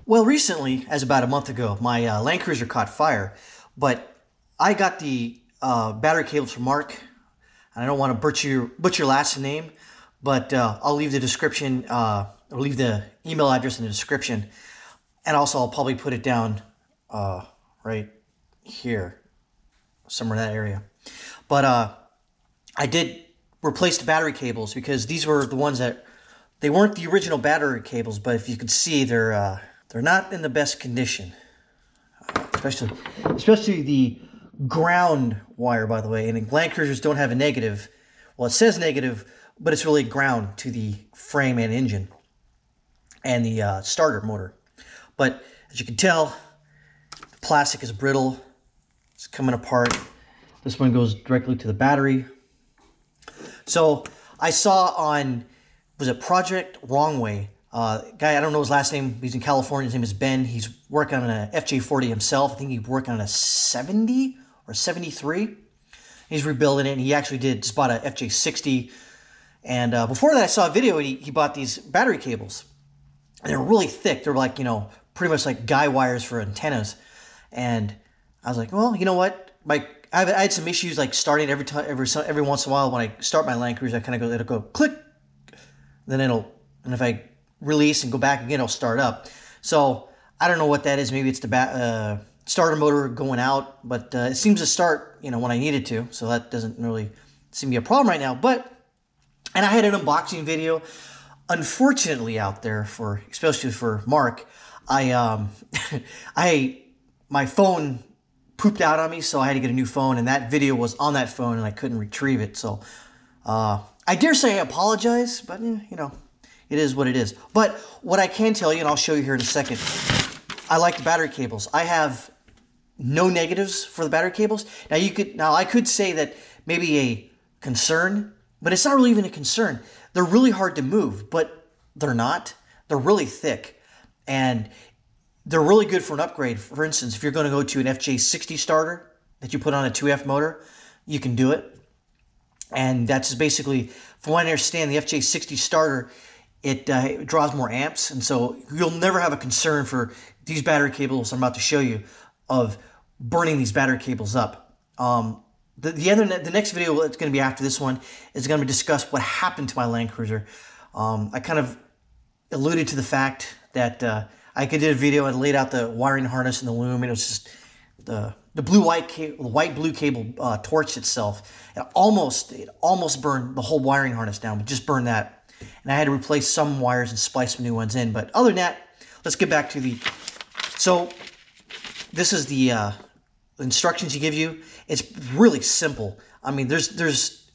Well, recently, as about a month ago, my Land Cruiser caught fire, but I got the battery cables from Mark. And I don't want to butcher your last name, but I'll leave the description, or leave the email address in the description, and also I'll probably put it down right here, somewhere in that area. But I did replace the battery cables because these were the ones that they weren't the original battery cables, but if you can see, they're not in the best condition, especially the ground wire, by the way. And Land Cruisers don't have a negative. Well, it says negative, but it's really ground to the frame and engine and the starter motor. But as you can tell, the plastic is brittle. It's coming apart. This one goes directly to the battery. So I saw on, was it Project Wrong Way? Guy, I don't know his last name. He's in California. His name is Ben. He's working on an FJ40 himself. I think he's working on a 70 or 73. He's rebuilding it, and he actually just bought a FJ60. And before that, I saw a video, and he bought these battery cables. And they're really thick. They're like, pretty much like guy wires for antennas. And I was like, well, you know what? I had some issues like starting every once in a while when I start my Land Cruiser. I kind of it'll go click, then and if I release and go back again, it'll start up. So I don't know what that is. Maybe it's the starter motor going out, but it seems to start, when I need it to. So that doesn't really seem to be a problem right now. And I had an unboxing video. Unfortunately, out there especially for Mark, my phone pooped out on me, so I had to get a new phone, and that video was on that phone, and I couldn't retrieve it. So I dare say I apologize, but it is what it is. But what I can tell you, and I'll show you here in a second, I like the battery cables. I have no negatives for the battery cables. Now I could say that maybe a concern, but it's not really even a concern. They're really hard to move, but they're not. They're really thick, and they're really good for an upgrade. For instance, if you're going to go to an FJ60 starter that you put on a 2F motor, you can do it. And that's basically, from what I understand, the FJ60 starter, it draws more amps, and so you'll never have a concern for these battery cables I'm about to show you of burning these battery cables up. The next video that's going to be after this one is going to discuss what happened to my Land Cruiser. I kind of alluded to the fact that I did a video and laid out the wiring harness and the loom, and it was just the white-blue cable torched itself. It almost burned the whole wiring harness down, but just burned that. And I had to replace some wires and splice some new ones in. But other than that, let's get back to so this is the instructions you give you. It's really simple. I mean, there's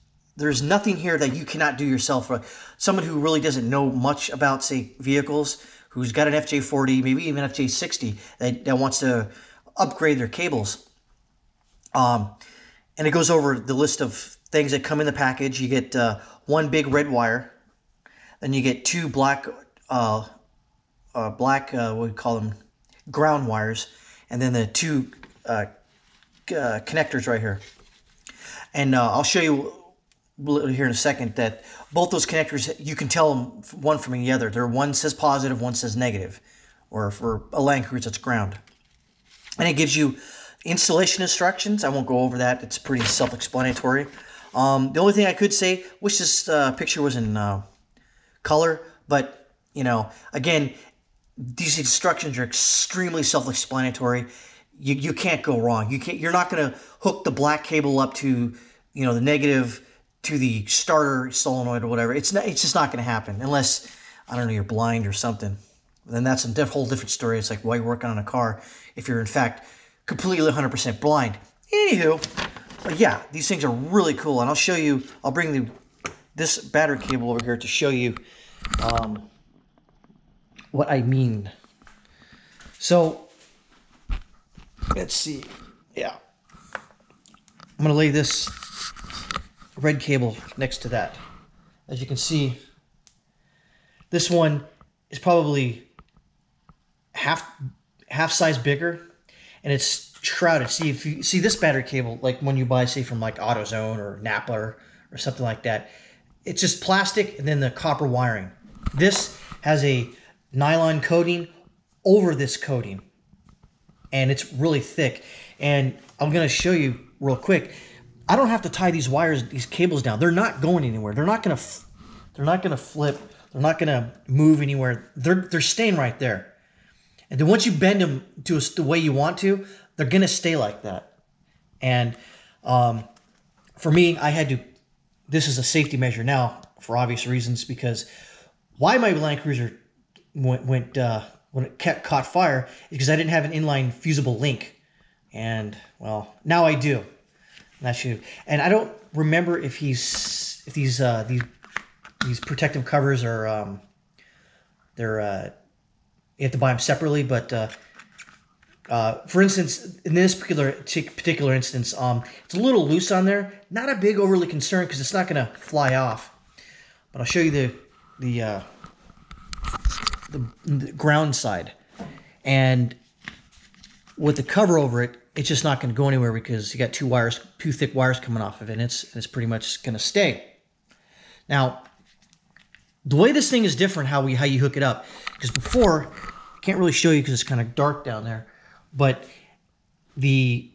nothing here that you cannot do yourself. For someone who really doesn't know much about, say, vehicles, who's got an FJ40, maybe even FJ60, that wants to upgrade their cables. And it goes over the list of things that come in the package. You get one big red wire. Then you get two black, what do we call them, ground wires. And then the two connectors right here. And I'll show you here in a second that both those connectors, you can tell them one from the other. One says positive, one says negative. Or for a Land Cruiser, it's ground. And it gives you installation instructions. I won't go over that. It's pretty self-explanatory. The only thing I could say, wish this picture was in color, but again, these instructions are extremely self-explanatory. You can't go wrong. You're not going to hook the black cable up to the negative to the starter solenoid or whatever. It's just not going to happen unless, I don't know, you're blind or something. Then that's a whole different story. It's like why you're working on a car if you're in fact completely 100% blind. Anywho, but yeah, these things are really cool, and I'll show you. I'll bring this battery cable over here to show you what I mean. So let's see. Yeah, I'm gonna lay this red cable next to that. As you can see, this one is probably half size bigger, and it's shrouded. See, if you see this battery cable, like when you buy, say, from like AutoZone or Napa or something like that, it's just plastic and then the copper wiring. This has a nylon coating over this coating, and it's really thick. And I'm going to show you real quick. I don't have to tie these wires, these cables down. They're not going anywhere. They're not going to flip. They're not going to move anywhere. They're staying right there. And then once you bend them to the way you want to, they're going to stay like that. And for me, I had to, this is a safety measure now for obvious reasons, because why my Land Cruiser when it caught fire is because I didn't have an inline fusible link. And well, now I do. And I don't remember if these protective covers are you have to buy them separately. But for instance, in this particular instance, it's a little loose on there. Not a big overly concern because it's not going to fly off. But I'll show you the ground side, and with the cover over it, it's just not going to go anywhere because you got two thick wires coming off of it, and it's pretty much going to stay. Now, the way this thing is different, how you hook it up, because before, I can't really show you because it's kind of dark down there, but the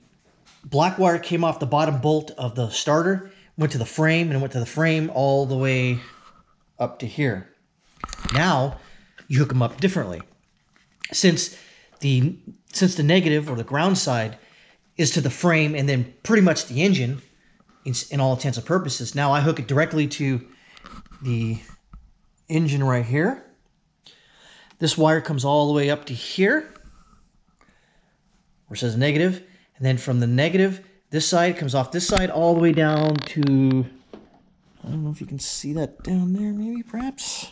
black wire came off the bottom bolt of the starter, went to the frame, and went to the frame all the way up to here. Now, you hook them up differently. Since the negative or the ground side is to the frame and then pretty much the engine in all intents and purposes, now I hook it directly to the engine right here. This wire comes all the way up to here, where it says negative, and then from the negative, this side comes off this side all the way down to, I don't know if you can see that down there, maybe, perhaps.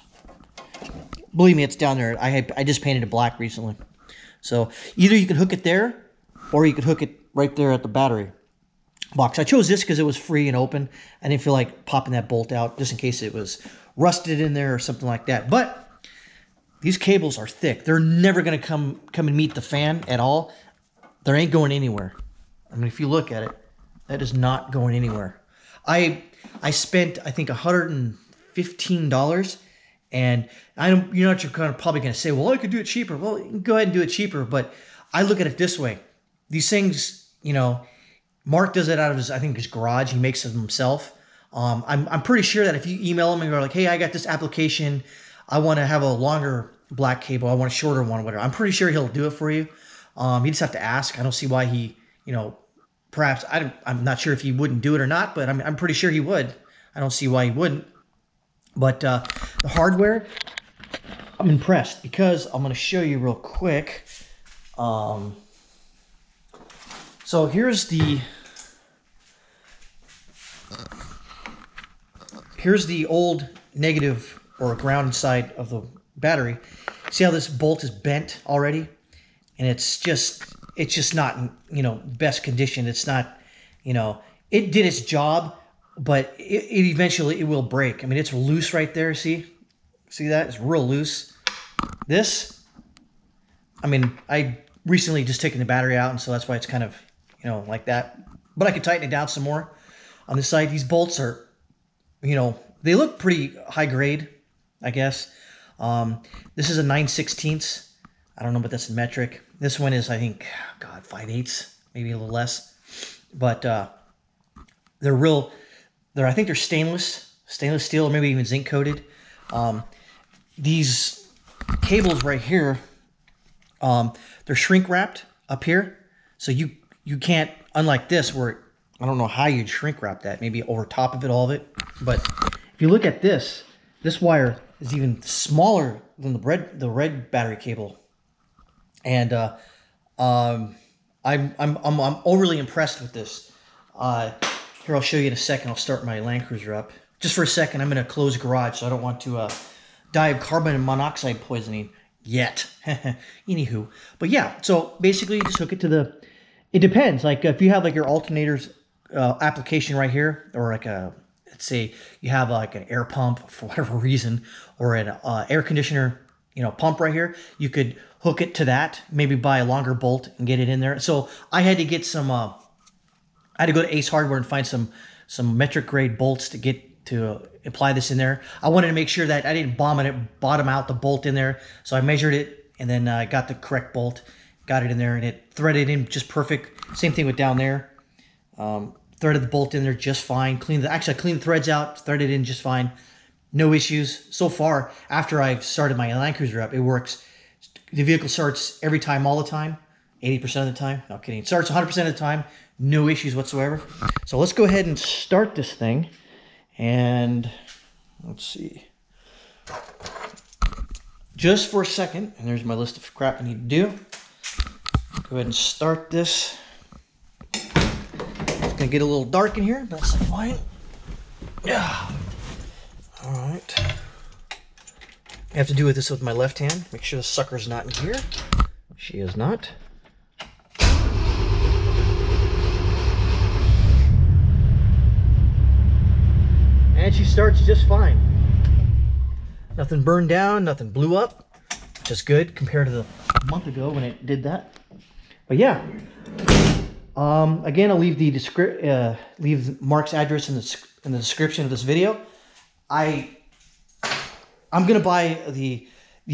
Believe me, it's down there. I just painted it black recently. So either you can hook it there, or you could hook it right there at the battery box. I chose this because it was free and open. I didn't feel like popping that bolt out just in case it was rusted in there or something like that. But these cables are thick. They're never going to come and meet the fan at all. They ain't going anywhere. I mean, if you look at it, that is not going anywhere. I spent, I think, $115, and you're probably going to say, well, I could do it cheaper. Well, you can go ahead and do it cheaper, but I look at it this way. These things, Mark does it out of his garage. He makes them himself. I'm pretty sure that if you email him and you're like, hey, I got this application, I want to have a longer black cable, I want a shorter one, whatever, I'm pretty sure he'll do it for you. You just have to ask. I don't see why he, perhaps, I'm not sure if he wouldn't do it or not, but I'm pretty sure he would. I don't see why he wouldn't. But the hardware, I'm impressed because I'm going to show you real quick. So here's the old negative or ground side of the battery. See how this bolt is bent already? And it's just not in, best condition. It's not, it did its job, but eventually it will break. I mean, it's loose right there. See that? It's real loose. This, I mean, I recently just taken the battery out, and so that's why it's kind of, like that. But I could tighten it down some more. On this side, these bolts are, they look pretty high grade, I guess. This is a 9/16. I don't know, but that's in metric. This one is, I think, 5/8, maybe a little less. But I think they're stainless steel, or maybe even zinc coated. These cables right here, they're shrink wrapped up here, so you can't, unlike this where I don't know how you'd shrink wrap that, maybe over top of it, all of it. But if you look at this wire is even smaller than the red battery cable, and I'm overly impressed with this. Here, I'll show you in a second. I'll start my Land Cruiser up. Just for a second, I'm going to close garage, so I don't want to die of carbon monoxide poisoning yet. Anywho, but yeah, so basically you just hook it to it depends. Like if you have like your alternator's application right here, or like let's say you have like an air pump for whatever reason, or an air conditioner, pump right here, you could hook it to that, maybe buy a longer bolt and get it in there. So I had to get some, I had to go to Ace Hardware and find some metric grade bolts to apply this in there. I wanted to make sure that I didn't bottom out the bolt in there. So I measured it and then I got the correct bolt, got it in there, and it threaded in just perfect. Same thing with down there. Threaded the bolt in there just fine. Actually, I cleaned the threads out, threaded in just fine. No issues. So far, after I've started my Land Cruiser up, it works. The vehicle starts every time, all the time. 80% of the time. No kidding. It starts 100% of the time. No issues whatsoever. So let's go ahead and start this thing. And let's see. Just for a second, and there's my list of crap I need to do. Go ahead and start this. It's gonna get a little dark in here, but that's fine. Yeah. All right. I have to do this with my left hand. Make sure the sucker's not in here. She is not. And she starts just fine. Nothing burned down, nothing blew up, which is good compared to the month ago when it did that. But yeah, again, I'll leave the leave Mark's address in the description of this video. I'm gonna buy the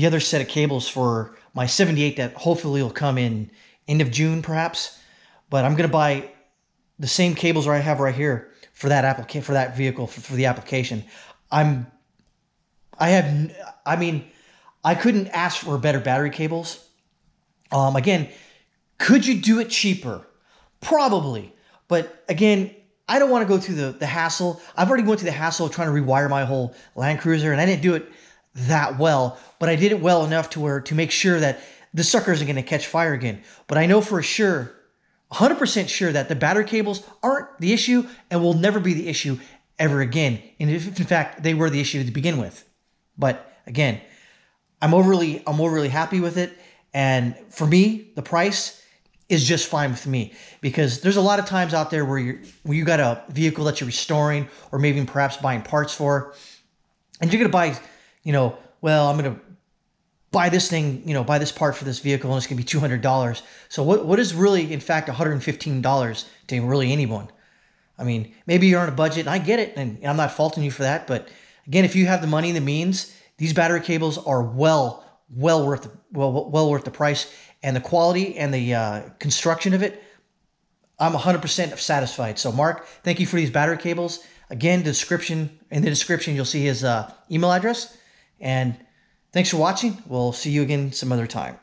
other set of cables for my 78 that hopefully will come in end of June perhaps. But I'm gonna buy the same cables I have right here for that vehicle for the application. I couldn't ask for better battery cables. Again, could you do it cheaper? Probably. But again, I don't want to go through the hassle. I've already went through the hassle of trying to rewire my whole Land Cruiser, and I didn't do it that well, but I did it well enough to make sure that the sucker isn't going to catch fire again. But I know for sure, 100% sure, that the battery cables aren't the issue and will never be the issue ever again. And if in fact they were the issue to begin with. But again, I'm overly happy with it, and for me, the price is just fine with me, because there's a lot of times out there where you got a vehicle that you're restoring or maybe even perhaps buying parts for, and you're gonna buy, well, I'm gonna buy this thing, buy this part for this vehicle, and it's gonna be $200. So what is really in fact $115 to really anyone? I mean, maybe you're on a budget, and I get it, and I'm not faulting you for that, but again, if you have the money and the means, these battery cables are well worth the price, and the quality and the construction of it. I'm 100% satisfied. So Mark, thank you for these battery cables. Again, in the description, you'll see his email address. And thanks for watching. We'll see you again some other time.